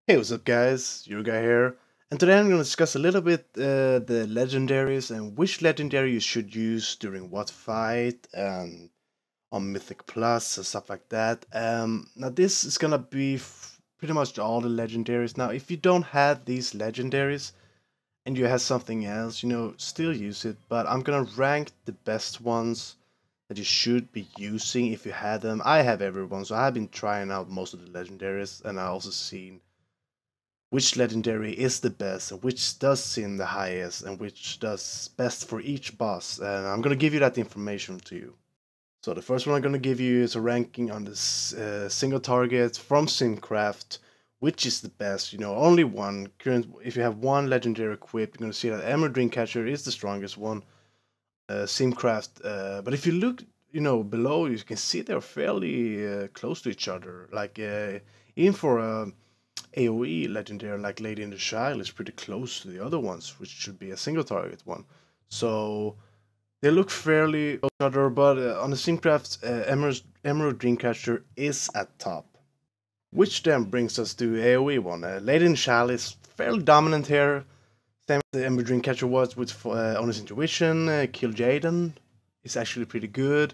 Hey, what's up, guys? Yuga here, and today I'm going to discuss a little bit the legendaries and which legendary you should use during what fight and on Mythic Plus and stuff like that. Now, this is going to be pretty much all the legendaries. Now, if you don't have these legendaries and you have something else, still use it, but I'm going to rank the best ones that you should be using if you had them. I have everyone, so I've been trying out most of the legendaries, and I also seen which legendary is the best, and which does seem the highest, and which does best for each boss. And I'm gonna give you that information to you. So the first one I'm gonna give you is a ranking on this single target from Simcraft, which is the best. Only one. If you have one legendary equipped, you're gonna see that Emerald Dreamcatcher is the strongest one. Simcraft. But if you look, below, you can see they're fairly close to each other. Like even for a AoE legendary like Lady in the Shire is pretty close to the other ones, which should be a single target one. So they look fairly close to each other, but on the Simcraft, Emerald Dreamcatcher is at top. Which then brings us to AoE one. Lady in the Shire is fairly dominant here. Same as the Emerald Dreamcatcher was with Honest Intuition. Kill Jaden is actually pretty good.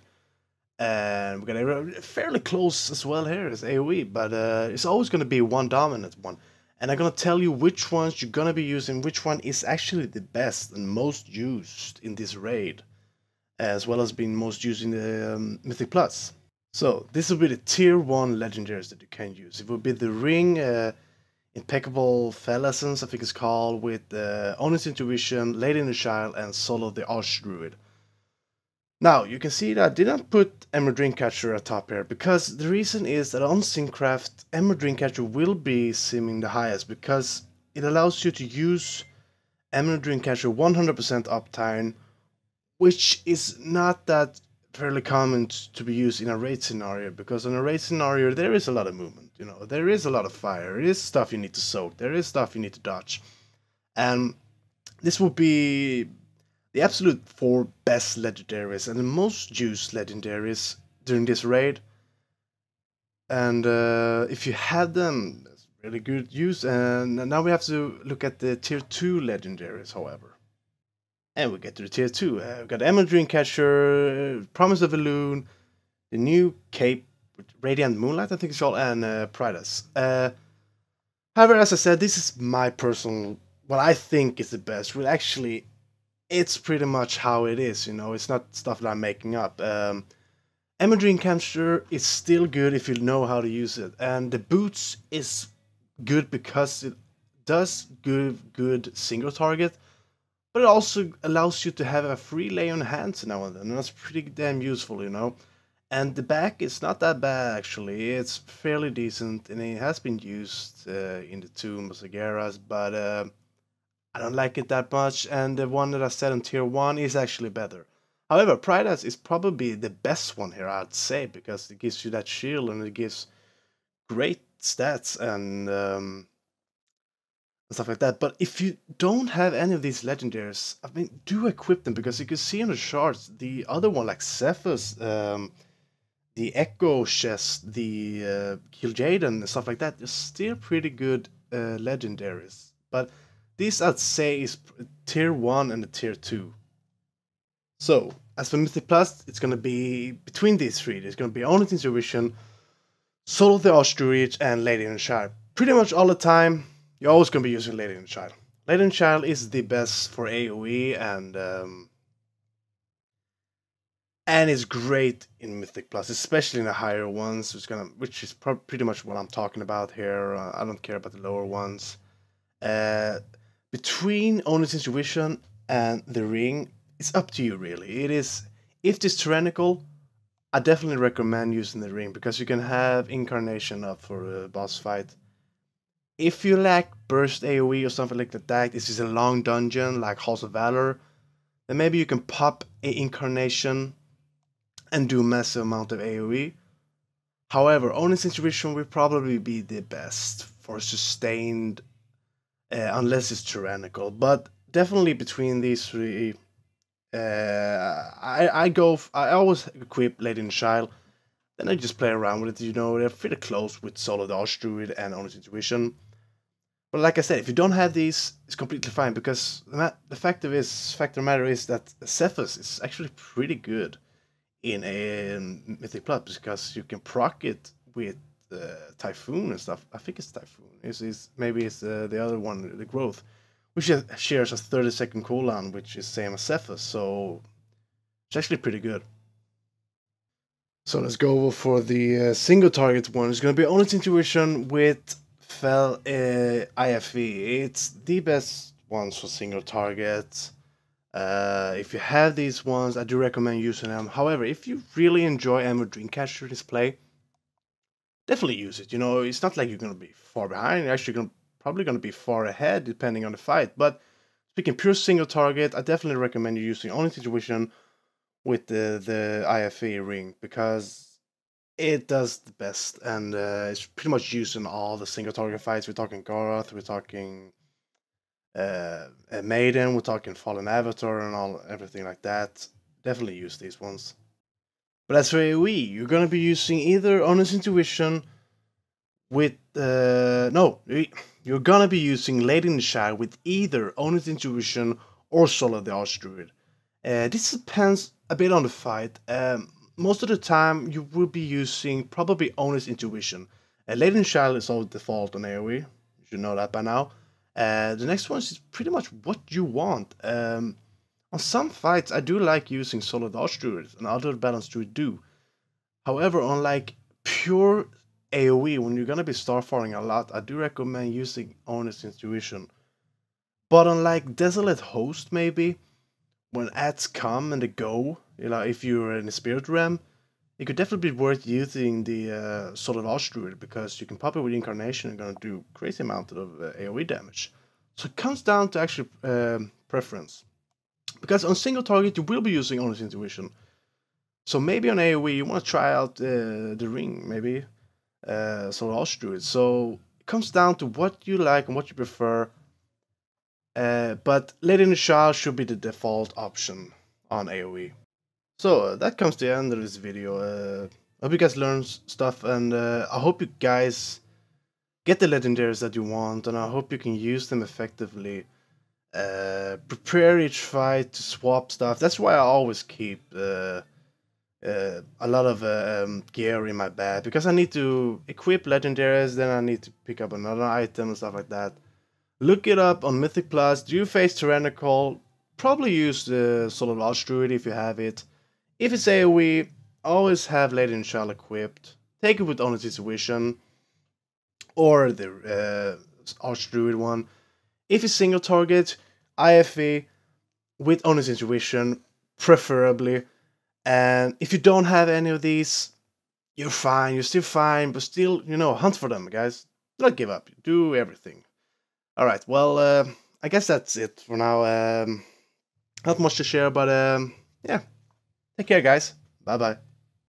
And we got a fairly close as well here as AoE, but it's always going to be one dominant one. And I'm going to tell you which ones you're going to be using, which one is actually the best and most used in this raid, as well as being most used in the Mythic Plus. So this will be the tier 1 legendaries that you can use. It will be the Ring, Impeccable Fell-Essence, I think it's called, with Honest Intuition, Lady in the Shire, and Solo the Archdruid. Now, you can see that I didn't put Emerald Dreamcatcher atop here, because the reason is that on Simcraft, Emerald Dreamcatcher will be simming the highest, because it allows you to use Emerald Dreamcatcher 100% uptime, which is not that fairly common to be used in a raid scenario, because in a raid scenario there is a lot of movement, there is a lot of fire, there is stuff you need to soak, there is stuff you need to dodge, and this will be the absolute 4 best legendaries and the most used legendaries during this raid. And if you had them, that's really good use. And now we have to look at the tier 2 legendaries, however. And we get to the tier 2. We've got Emerald Dreamcatcher, Promise of a Loon, the new Cape, Radiant Moonlight, I think it's called, and Prydas. However, as I said, this is my personal, what I think is the best. Well, actually, it's pretty much how it is, it's not stuff that I'm making up. Emerald Dreamcatcher is still good if you know how to use it, and the boots is good because it does give good single target, but it also allows you to have a free lay on hands now and then, and that's pretty damn useful. And the back is not that bad actually, it's fairly decent, and it has been used in the Tomb of Sagaras, but I don't like it that much, and the one that I said on tier 1 is actually better. However, Prydas is probably the best one here, I'd say, because it gives you that shield and it gives great stats and stuff like that. But if you don't have any of these legendaries, I mean, do equip them, because you can see on the charts the other one, like Cephas, the Echo Chest, the Kil'jaeden, and stuff like that, they're still pretty good legendaries. But this I'd say is tier 1 and the tier 2. So, as for Mythic Plus, it's gonna be between these three. There's gonna be Honest Intuition, Soul of the Archdruid, and Lady in the Shire. Pretty much all the time, you're always gonna be using Lady in the Shire. Lady in the Shire is the best for AoE, and it's great in Mythic Plus, especially in the higher ones, which is pretty much what I'm talking about here. I don't care about the lower ones. Uh, Between Honest Intuition and the Ring, it's up to you really. It is, if it's tyrannical, I definitely recommend using the Ring, because you can have Incarnation up for a boss fight. If you lack burst AoE or something like that, this is a long dungeon like Halls of Valor, then maybe you can pop a Incarnation and do a massive amount of AoE. However, Honest Intuition will probably be the best for sustained, unless it's tyrannical. But definitely between these three, I always equip Lady in the Shire, then I just play around with it. They're pretty close with Solo the Archdruid and Honest Intuition. But like I said, if you don't have these, it's completely fine, because the fact of the matter is that Cephas is actually pretty good in a Mythic Plus, because you can proc it with Typhoon and stuff. I think it's Typhoon. Maybe it's the other one, the Growth, which shares a 30-second cooldown, which is same as Cephas, so it's actually pretty good. So let's go for the single target one. It's going to be Honest Intuition with Fel IFE. It's the best ones for single targets. If you have these ones, I do recommend using them. However, if you really enjoy Ammo Dreamcatcher display, definitely use it. You know, it's not like you're going to be far behind. You're actually probably going to be far ahead depending on the fight. But speaking pure single target, I definitely recommend you using Honest Intuition with the IFE ring, because it does the best, and it's pretty much used in all the single target fights. We're talking Goroth, we're talking Maiden, we're talking Fallen Avatar, and everything like that. Definitely use these ones. But as for AoE, you're gonna be using either Honest Intuition with no, you're gonna be using Lady in the Shadow with either Honest Intuition or Soul of the Archdruid. This depends a bit on the fight. Most of the time, you will be using probably Honest Intuition. Lady in the Shadow is all default on AoE. You should know that by now. The next one is pretty much what you want. On some fights, I do like using Soul of the Archdruid, and other Balance Druid do. However, on like pure AoE, when you're gonna be starfaring a lot, I do recommend using Honest Intuition. But on like Desolate Host, maybe, when ads come and they go, you know, if you're in the Spirit Realm, it could definitely be worth using the Solid Archdruid, because you can pop it with Incarnation and gonna do crazy amount of AoE damage. So it comes down to actually preference. Because on single target, you will be using Honest Intuition. So maybe on AoE, you want to try out the ring, maybe Solid Archdruid. So it comes down to what you like and what you prefer. But Lady in the Shadow should be the default option on AoE. So that comes to the end of this video. I hope you guys learned stuff, and I hope you guys get the legendaries that you want, and I hope you can use them effectively. Prepare each fight to swap stuff. That's why I always keep a lot of gear in my bag, because I need to equip legendaries, then I need to pick up another item and stuff like that. Look it up on Mythic Plus. Do you face Tyrannical? Probably use the Solid Archdruid if you have it. If it's AoE, always have Lady in Shadow equipped. Take it with Honest Intuition, or the Archdruid one. If it's single target, IFE with Honest Intuition, preferably. And if you don't have any of these, you're fine. You're still fine, but still, you know, hunt for them, guys. Do not give up. Do everything. Alright, well, I guess that's it for now. Not much to share, but yeah. Take care, guys. Bye-bye.